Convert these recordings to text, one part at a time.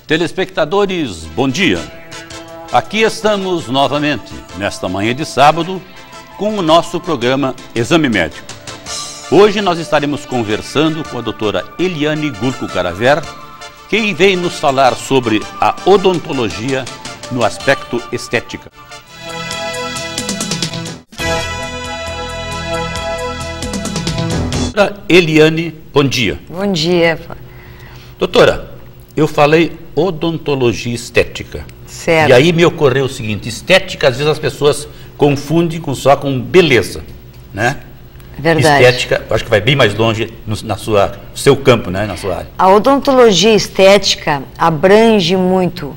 Telespectadores, bom dia. Aqui estamos novamente, nesta manhã de sábado, com o nosso programa Exame Médico. Hoje nós estaremos conversando com a doutora Eliane Gurko Caraver, quem vem nos falar sobre a odontologia no aspecto estética. Doutora Eliane, bom dia. Bom dia. Doutora, eu falei odontologia estética. Certo. E aí me ocorreu o seguinte, estética, às vezes as pessoas confundem só com beleza, né? Verdade. Estética, eu acho que vai bem mais longe no seu campo, né? Na sua área. A odontologia estética abrange muito,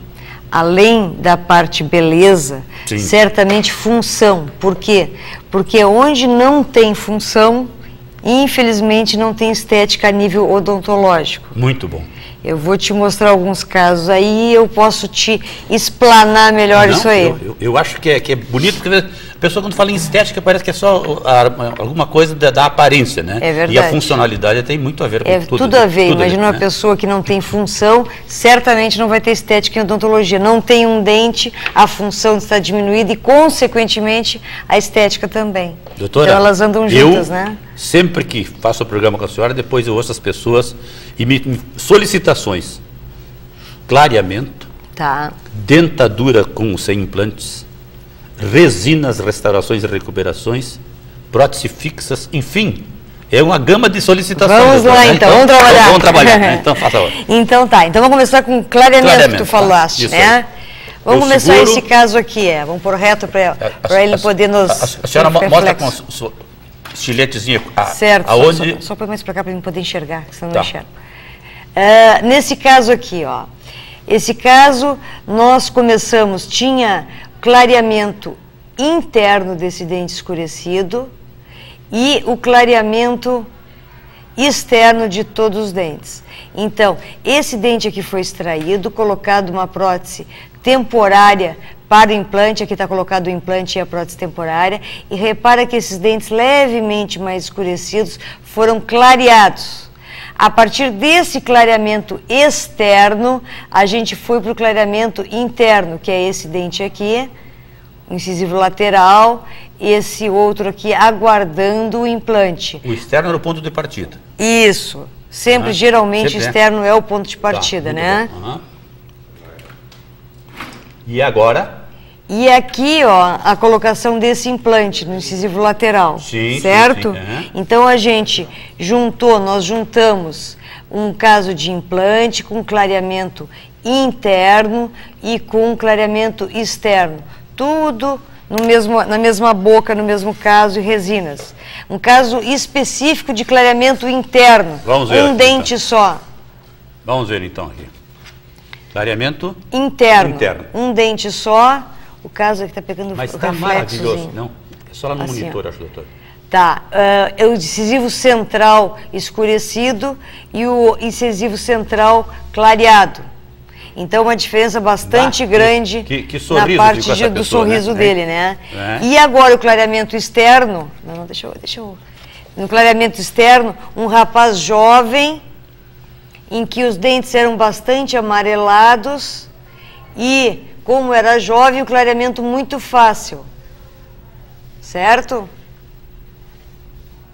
além da parte beleza, Sim. certamente função. Por quê? Porque onde não tem função, infelizmente não tem estética a nível odontológico. Muito bom. Eu vou te mostrar alguns casos aí e eu posso te explanar melhor isso aí. Eu acho que é bonito, porque a pessoa quando fala em estética parece que é só alguma coisa da aparência, né? É verdade. E a funcionalidade tem muito a ver com tudo. Tudo a ver. Tudo Imagina uma pessoa que não tem função, certamente não vai ter estética em odontologia. Não tem um dente, a função está diminuída e, consequentemente, a estética também. Doutora, então elas andam juntas, né? Sempre que faço o programa com a senhora, depois eu ouço as pessoas e solicitações. Clareamento, Tá. dentadura com ou sem implantes, resinas, restaurações e recuperações, prótese fixas, enfim, é uma gama de solicitações. Vamos lá, né? então, vamos trabalhar. Vamos trabalhar, né? Então faça a hora. Então tá, então vamos começar com clareamento que tu falaste, Isso né? aí. Vamos Eu começar seguro. esse caso aqui, vamos pôr reto para ele poder nos... A senhora mostra com o estiletezinho certo, aonde... só põe mais para cá para ele poder enxergar, senão Tá. não enxerga. Nesse caso aqui, ó, esse caso nós começamos, tinha clareamento interno desse dente escurecido e o clareamento externo de todos os dentes. Então, esse dente aqui foi extraído, colocado uma prótese temporária para o implante, aqui está colocado o implante e a prótese temporária, e repara que esses dentes levemente mais escurecidos foram clareados. A partir desse clareamento externo, a gente foi para o clareamento interno, que é esse dente aqui, o incisivo lateral, esse outro aqui aguardando o implante. O externo era o ponto de partida. Isso. Sempre, geralmente, sempre o externo é o ponto de partida, tá, né? E agora? E aqui, ó, a colocação desse implante no incisivo lateral, Sim, certo? sim. Então, a gente nós juntamos um caso de implante com clareamento interno e com clareamento externo. Tudo na mesma boca, no mesmo caso, e resinas. Um caso específico de clareamento interno. Vamos ver um aqui, dente só. Vamos ver então aqui. Clareamento Interno. interno. Um dente só. O caso aqui está pegando Mas o está reflexozinho. maravilhoso. Não, é só lá no Assim, monitor, ó. acho, doutor. Tá, é o incisivo central escurecido e o incisivo central clareado. Então, uma diferença bastante grande que sorriso na parte com essa do pessoa, sorriso né? dele, né? É. E agora o clareamento externo... Não, deixa eu... No clareamento externo, um rapaz jovem, em que os dentes eram bastante amarelados e, como era jovem, o clareamento muito fácil. Certo?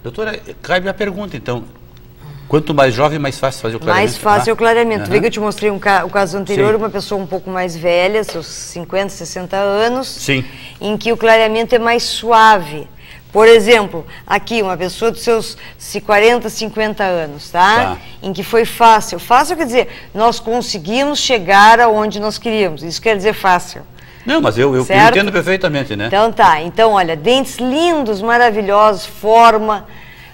Doutora, cabe a pergunta, então. Quanto mais jovem, mais fácil fazer o clareamento? Mais fácil o clareamento. Vê que eu te mostrei o caso anterior, Sim. uma pessoa um pouco mais velha, seus 50, 60 anos, Sim. em que o clareamento é mais suave. Por exemplo, aqui, uma pessoa dos seus 40, 50 anos, tá? Em que foi fácil. Fácil quer dizer, nós conseguimos chegar aonde nós queríamos. Isso quer dizer fácil. Não, mas eu entendo perfeitamente, né? Então tá. Então, olha, dentes lindos, maravilhosos, forma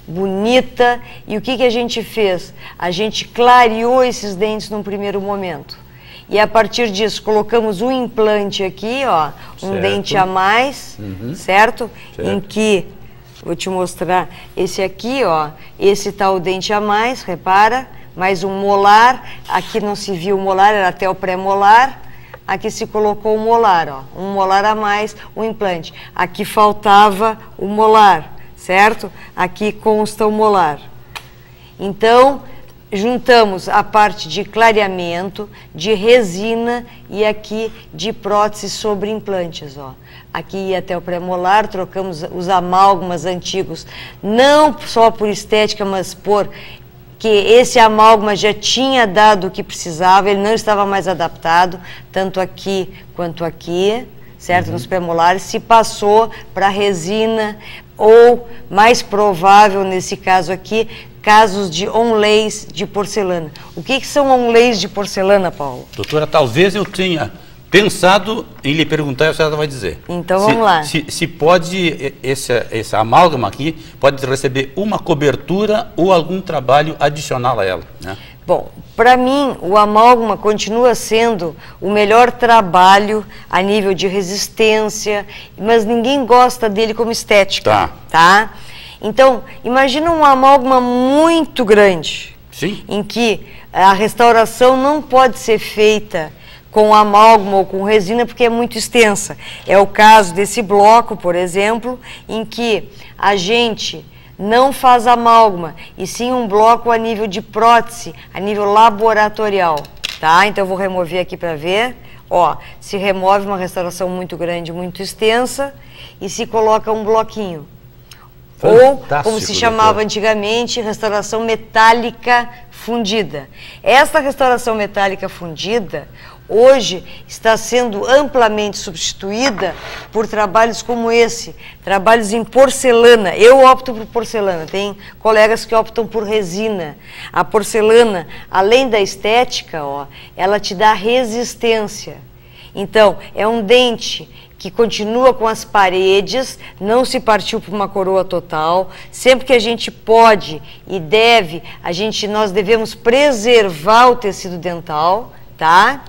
bonita. E o que a gente fez? A gente clareou esses dentes num primeiro momento. E a partir disso, colocamos um implante aqui, ó, um dente a mais, certo? Em que, vou te mostrar, esse aqui, ó, esse tá o dente a mais, repara, mais um molar, aqui não se viu o molar, era até o pré-molar, aqui se colocou o molar, ó, um molar a mais, um implante. Aqui faltava o molar, certo? Aqui consta o molar. Então, juntamos a parte de clareamento, de resina e aqui de prótese sobre implantes, ó. Aqui ia até o premolar, trocamos os amálgamas antigos, não só por estética, mas por que esse amálgama já tinha dado o que precisava, ele não estava mais adaptado, tanto aqui quanto aqui, certo? Nos premolares, se passou para resina, ou, mais provável nesse caso aqui, casos de onlays de porcelana. O que são onlays de porcelana, Paulo? Doutora, talvez eu tenha pensado em lhe perguntar e a senhora vai dizer. Então vamos lá. Se pode, esse amálgama aqui, pode receber uma cobertura ou algum trabalho adicional a ela, né? Bom, para mim, o amálgama continua sendo o melhor trabalho a nível de resistência, mas ninguém gosta dele como estética, tá? Então, imagina um amálgama muito grande, sim, em que a restauração não pode ser feita com amálgama ou com resina, porque é muito extensa. É o caso desse bloco, por exemplo, em que a gente não faz amálgama, e sim um bloco a nível de prótese, a nível laboratorial, tá? Então eu vou remover aqui para ver, ó, se remove uma restauração muito grande, muito extensa, e se coloca um bloquinho. Ou, como se chamava antigamente, restauração metálica fundida. Esta restauração metálica fundida, hoje, está sendo amplamente substituída por trabalhos como esse, trabalhos em porcelana. Eu opto por porcelana, tem colegas que optam por resina. A porcelana, além da estética, ó, ela te dá resistência. Então, é um dente que continua com as paredes, não se partiu para uma coroa total. Sempre que a gente pode e deve, nós devemos preservar o tecido dental, tá?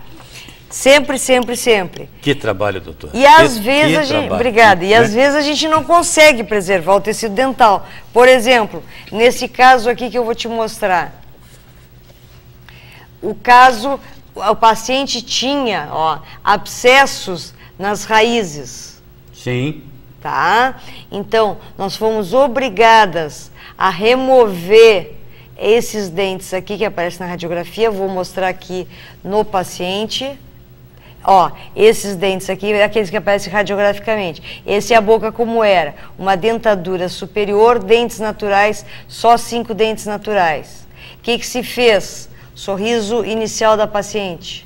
Sempre, sempre, sempre. Que trabalho, doutor. E às vezes a gente, obrigada. E às vezes a gente não consegue preservar o tecido dental. Por exemplo, nesse caso aqui que eu vou te mostrar. O paciente tinha, ó, abscessos nas raízes. Sim. Tá? Então, nós fomos obrigadas a remover esses dentes aqui que aparecem na radiografia. Vou mostrar aqui no paciente. Ó, esses dentes aqui, aqueles que aparecem radiograficamente. Esse é a boca como era. Uma dentadura superior, dentes naturais, só 5 dentes naturais. O que se fez? Sorriso inicial da paciente.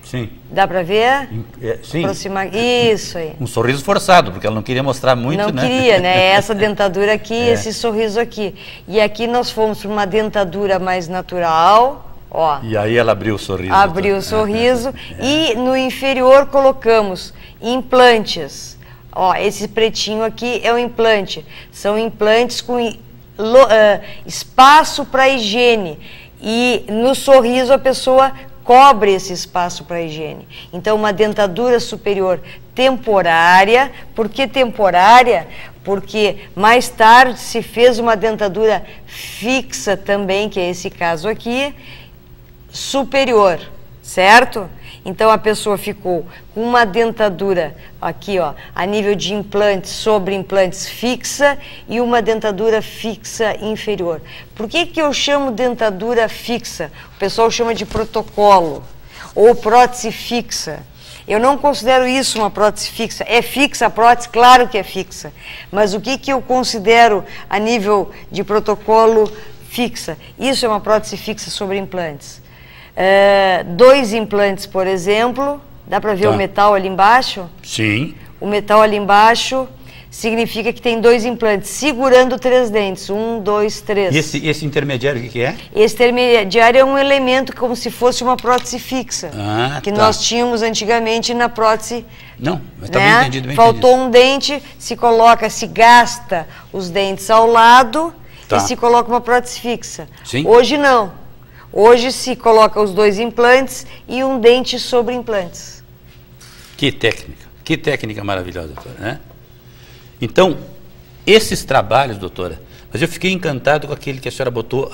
Sim. Dá para ver? Sim. Aproximar. Isso aí. Um sorriso forçado, porque ela não queria mostrar muito, não né? Não queria, né? Essa dentadura aqui, esse sorriso aqui. E aqui nós fomos para uma dentadura mais natural, ó. E aí ela abriu o sorriso. Abriu o sorriso. E no inferior colocamos implantes. Ó, esse pretinho aqui é o implante. São implantes com espaço para higiene. E no sorriso a pessoa cobre esse espaço para higiene. Então, uma dentadura superior temporária. Por que temporária? Porque mais tarde se fez uma dentadura fixa também, que é esse caso aqui, superior, certo? Então, a pessoa ficou com uma dentadura aqui, ó, a nível de implantes, sobre implantes fixa, e uma dentadura fixa inferior. Por que eu chamo dentadura fixa? O pessoal chama de protocolo, ou prótese fixa. Eu não considero isso uma prótese fixa. É fixa a prótese? Claro que é fixa. Mas o que eu considero a nível de protocolo fixa? Isso é uma prótese fixa sobre implantes. 2 implantes, por exemplo, dá para ver o metal ali embaixo? Sim. O metal ali embaixo significa que tem 2 implantes, segurando 3 dentes. 1, 2, 3. E esse intermediário, o que é? Esse intermediário é um elemento como se fosse uma prótese fixa, que nós tínhamos antigamente na prótese. Não, mas está bem entendido, bem Faltou um dente, se gasta os dentes ao lado e se coloca uma prótese fixa. Sim. Hoje não. Hoje se coloca os 2 implantes e um dente sobre implantes. Que técnica maravilhosa, doutora, né? Então, esses trabalhos, doutora, mas eu fiquei encantado com aquele que a senhora botou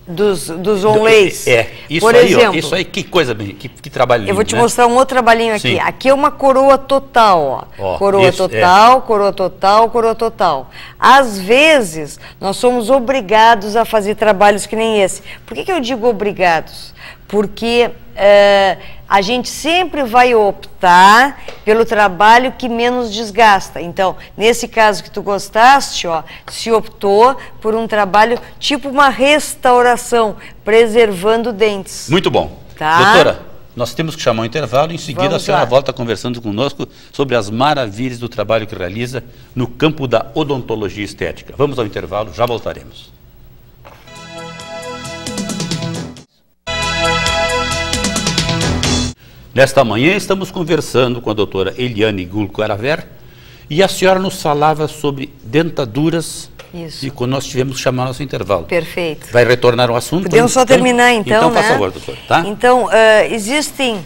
dos onlays. Isso por aí, exemplo, isso aí, que coisa, que trabalho lindo, eu vou te né? mostrar um outro trabalhinho aqui. Sim. Aqui é uma coroa total, ó. Coroa total, coroa total, coroa total. Às vezes, nós somos obrigados a fazer trabalhos que nem esse. Por que eu digo obrigados? Porque a gente sempre vai optar pelo trabalho que menos desgasta. Então, nesse caso que tu gostaste, ó, se optou por um trabalho tipo uma restauração, preservando dentes. Muito bom. Tá? Doutora, nós temos que chamar um intervalo, em seguida Vamos a senhora lá. volta conversando conosco sobre as maravilhas do trabalho que realiza no campo da odontologia estética. Vamos ao intervalo, já voltaremos. Nesta manhã estamos conversando com a doutora Eliane Gulco Araver e a senhora nos falava sobre dentaduras. Isso. E quando nós tivemos que chamar nosso intervalo. Perfeito. Vai retornar ao assunto? Podemos só terminar então, então, né? por favor, doutor. Tá? Então, existem...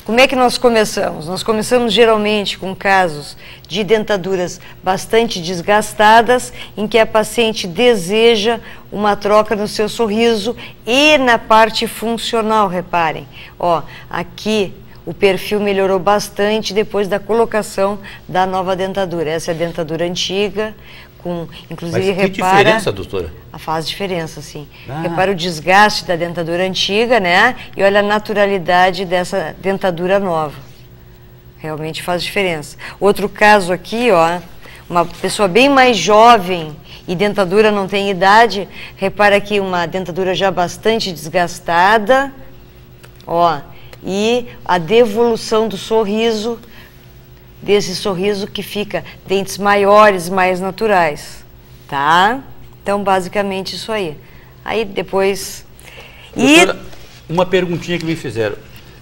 Como é que nós começamos? Nós começamos geralmente com casos de dentaduras bastante desgastadas, em que a paciente deseja uma troca no seu sorriso e na parte funcional, reparem. Ó, aqui o perfil melhorou bastante depois da colocação da nova dentadura. Essa é a dentadura antiga, com, inclusive, Mas que repara... diferença, doutora? Faz diferença, sim. Repara o desgaste da dentadura antiga, né? E olha a naturalidade dessa dentadura nova. Realmente faz diferença. Outro caso aqui, ó, uma pessoa bem mais jovem e dentadura não tem idade. Repara aqui uma dentadura já bastante desgastada, ó, e a devolução do sorriso, desse sorriso que fica dentes maiores, mais naturais, tá? Então, basicamente, isso aí. Aí, depois... Doutora, uma perguntinha que me fizeram.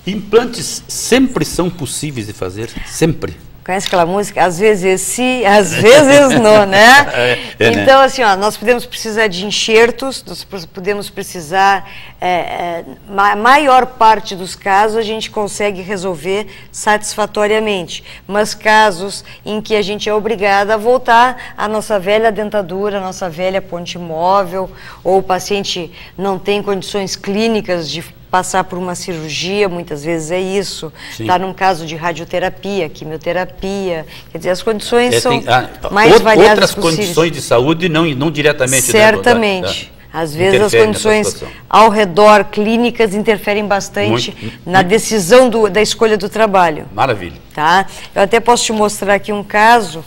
Implantes sempre são possíveis de fazer? Sempre? Conhece aquela música? Às vezes sim, às vezes não, né? Então, assim, ó, nós podemos precisar de enxertos, nós podemos precisar... a maior parte dos casos a gente consegue resolver satisfatoriamente, mas casos em que a gente é obrigado a voltar à nossa velha dentadura, à nossa velha ponte móvel, ou o paciente não tem condições clínicas de passar por uma cirurgia, muitas vezes é isso. Está num caso de radioterapia, quimioterapia, quer dizer, as condições são mais variadas outras possíveis. Condições de saúde, não diretamente... Certamente. Às vezes as condições ao redor clínicas interferem bastante na decisão da escolha do trabalho. Maravilha. Tá? Eu até posso te mostrar aqui um caso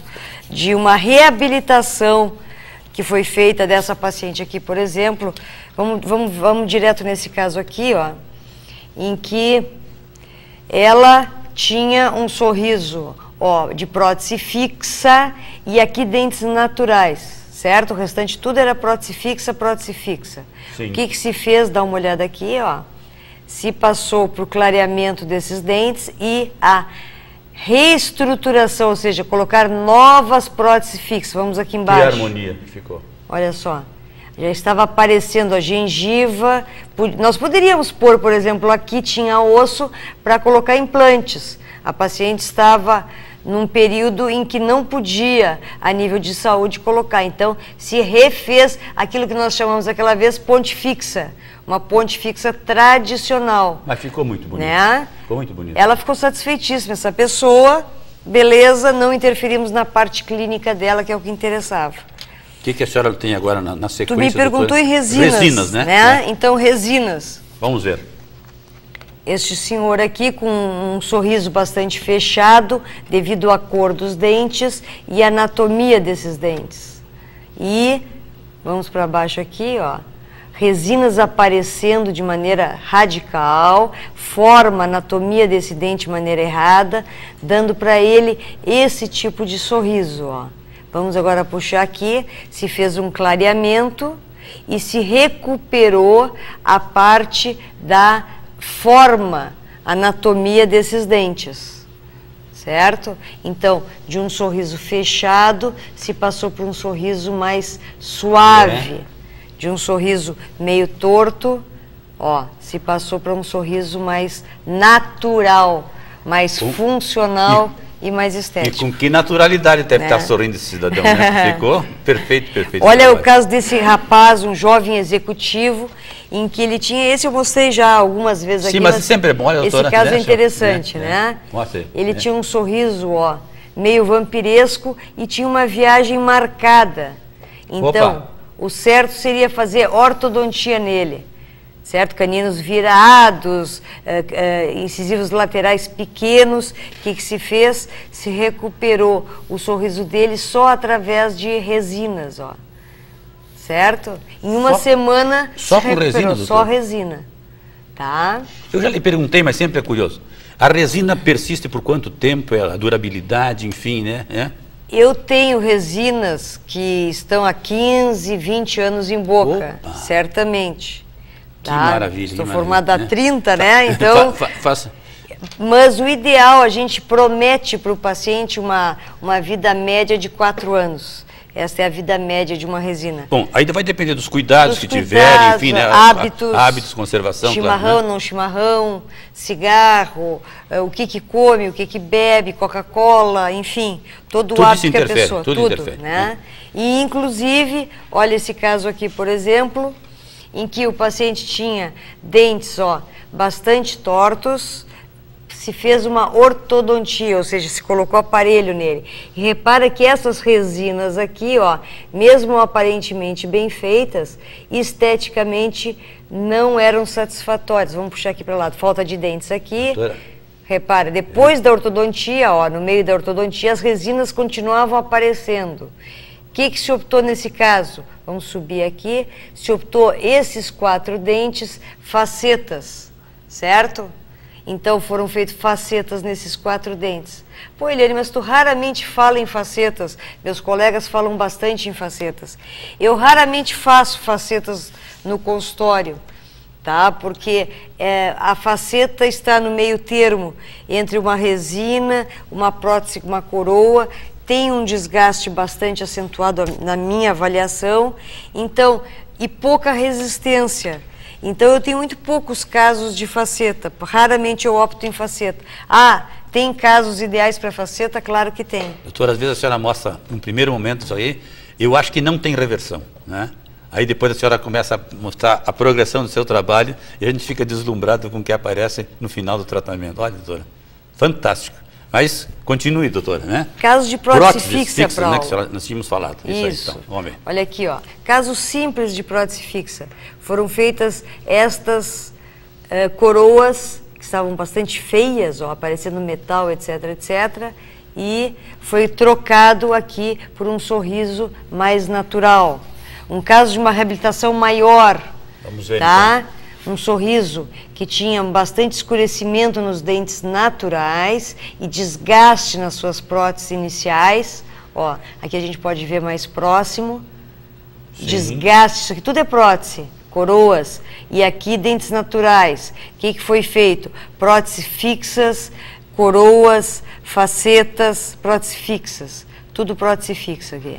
de uma reabilitação que foi feita dessa paciente aqui, por exemplo. Vamos direto nesse caso aqui, ó, em que ela tinha um sorriso, ó, de prótese fixa e aqui dentes naturais, certo? O restante tudo era prótese fixa, prótese fixa. Sim. O que se fez? Dá uma olhada aqui, ó. Se passou para o clareamento desses dentes e a reestruturação, ou seja, colocar novas próteses fixas. Vamos aqui embaixo. Que harmonia que ficou. Olha só, já estava aparecendo a gengiva. Nós poderíamos pôr, por exemplo, aqui tinha osso para colocar implantes. A paciente estava num período em que não podia, a nível de saúde, colocar. Então, se refez aquilo que nós chamamos aquela vez ponte fixa. Uma ponte fixa tradicional. Mas ficou muito bonito. Né? Ficou muito bonito. Ela ficou satisfeitíssima, essa pessoa, beleza, não interferimos na parte clínica dela, que é o que interessava. O que a senhora tem agora na sequência? Tu me perguntou em resinas. Resinas, né? Então, resinas. Vamos ver. Este senhor aqui com um sorriso bastante fechado, devido à cor dos dentes e à anatomia desses dentes. E, vamos para baixo aqui, ó. Resinas aparecendo de maneira radical, forma a anatomia desse dente de maneira errada, dando para ele esse tipo de sorriso, ó. Vamos agora puxar aqui, se fez um clareamento e se recuperou a parte da forma, anatomia desses dentes, certo? Então, de um sorriso fechado, se passou para um sorriso mais suave, de um sorriso meio torto, ó, se passou para um sorriso mais natural, mais funcional e mais E estético. com que naturalidade deve estar sorrindo esse cidadão, né? Ficou perfeito, perfeito. Olha o caso desse rapaz, um jovem executivo, em que ele tinha, esse eu mostrei já algumas vezes aqui. Sim, mas sempre é bom, olha, doutora. Esse caso é interessante, né? né? Mostra aí. Ele tinha um sorriso, ó, meio vampiresco e tinha uma viagem marcada. Então, o certo seria fazer ortodontia nele. Certo? Caninos virados, incisivos laterais pequenos. O que se fez? Se recuperou o sorriso dele só através de resinas, ó. Certo? Em uma semana só com resina, doutor? Só resina. Tá? Eu já lhe perguntei, mas sempre é curioso. A resina persiste por quanto tempo? A durabilidade, enfim, né? Eu tenho resinas que estão há 15, 20 anos em boca, certamente. Que maravilha. Estou formada há 30, né? Então, faça. Mas o ideal, a gente promete para o paciente uma vida média de 4 anos. Essa é a vida média de uma resina. Bom, aí vai depender dos cuidados que tiver, enfim, né? Hábitos, conservação, chimarrão, claro, né? não chimarrão, cigarro, o que come, o que bebe, Coca-Cola, enfim, todo o hábito que a pessoa, tudo interfere, né? E inclusive, olha esse caso aqui, por exemplo, em que o paciente tinha dentes, ó, bastante tortos, se fez uma ortodontia, ou seja, se colocou aparelho nele. E repara que essas resinas aqui, ó, mesmo aparentemente bem feitas, esteticamente não eram satisfatórias. Vamos puxar aqui para o lado, falta de dentes aqui. Doutora. Repara, depois da ortodontia, ó, no meio da ortodontia, as resinas continuavam aparecendo. O que se optou nesse caso? Vamos subir aqui. Se optou esses 4 dentes, facetas, certo? Então foram feitas facetas nesses 4 dentes. Pô, Eliane, mas tu raramente fala em facetas. Meus colegas falam bastante em facetas. Eu raramente faço facetas no consultório, tá? Porque a faceta está no meio termo entre uma resina, uma prótese, uma coroa. Tem um desgaste bastante acentuado na minha avaliação, então, e pouca resistência. Então, eu tenho muito poucos casos de faceta, raramente eu opto em faceta. Tem casos ideais para faceta? Claro que tem. Doutora, às vezes a senhora mostra, no primeiro momento isso aí, eu acho que não tem reversão, né? Aí depois a senhora começa a mostrar a progressão do seu trabalho e a gente fica deslumbrado com o que aparece no final do tratamento. Olha, doutora, fantástico. Mas continue, doutora, né? Casos de prótese fixa, né, que nós tínhamos falado. Isso. Aí, então, vamos ver. Olha aqui, ó. Casos simples de prótese fixa. Foram feitas estas coroas que estavam bastante feias, ó, aparecendo metal, etc, etc. E foi trocado aqui por um sorriso mais natural. Um caso de uma reabilitação maior. Vamos ver, tá? Então. Um sorriso que tinha bastante escurecimento nos dentes naturais e desgaste nas suas próteses iniciais. Ó, aqui a gente pode ver mais próximo. Sim. Desgaste, isso aqui tudo é prótese, coroas. E aqui dentes naturais. O que foi feito? Próteses fixas, coroas, facetas, próteses fixas. Tudo prótese fixa aqui.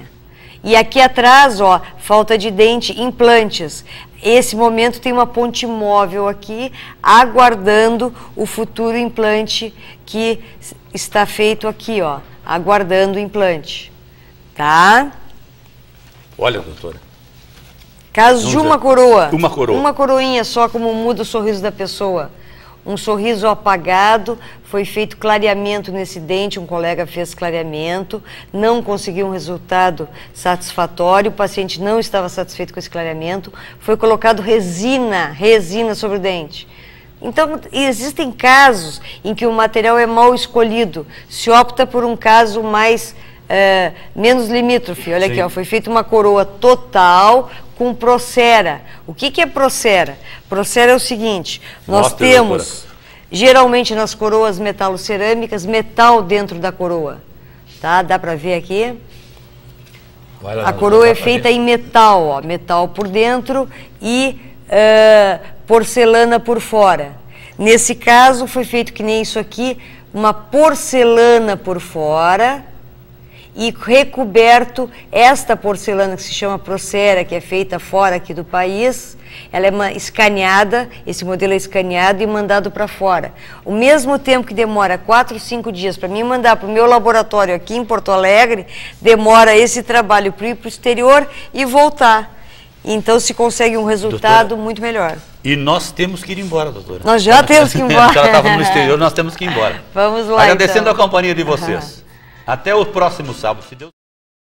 E aqui atrás, ó, falta de dente, implantes. Esse momento tem uma ponte móvel aqui, aguardando o futuro implante que está feito aqui, ó, aguardando o implante. Tá? Olha, doutora. Caso de uma coroa. Uma coroa. Uma coroinha só, como muda o sorriso da pessoa. Um sorriso apagado, foi feito clareamento nesse dente, um colega fez clareamento, não conseguiu um resultado satisfatório, o paciente não estava satisfeito com esse clareamento, foi colocado resina sobre o dente. Então, existem casos em que o material é mal escolhido, se opta por um caso mais, menos limítrofe. Olha aqui, ó, foi feita uma coroa total com Procera. O que é Procera? Procera é o seguinte, nós temos, geralmente nas coroas metalocerâmicas, metal dentro da coroa. Tá? Dá para ver aqui? A coroa é feita em metal, ó, metal por dentro e porcelana por fora. Nesse caso, foi feito que nem isso aqui, uma porcelana por fora e recoberto esta porcelana que se chama Procera, que é feita fora aqui do país. Ela é escaneada, esse modelo é escaneado e mandado para fora. O mesmo tempo que demora 4 ou 5 dias para mim mandar para o meu laboratório aqui em Porto Alegre, demora esse trabalho para ir para o exterior e voltar. Então se consegue um resultado, doutora, muito melhor. E nós temos que ir embora, doutora. Nós já temos que ir embora. Ela estava no exterior, nós temos que ir embora. Vamos lá, agradecendo então a companhia de vocês. Até o próximo sábado, se Deus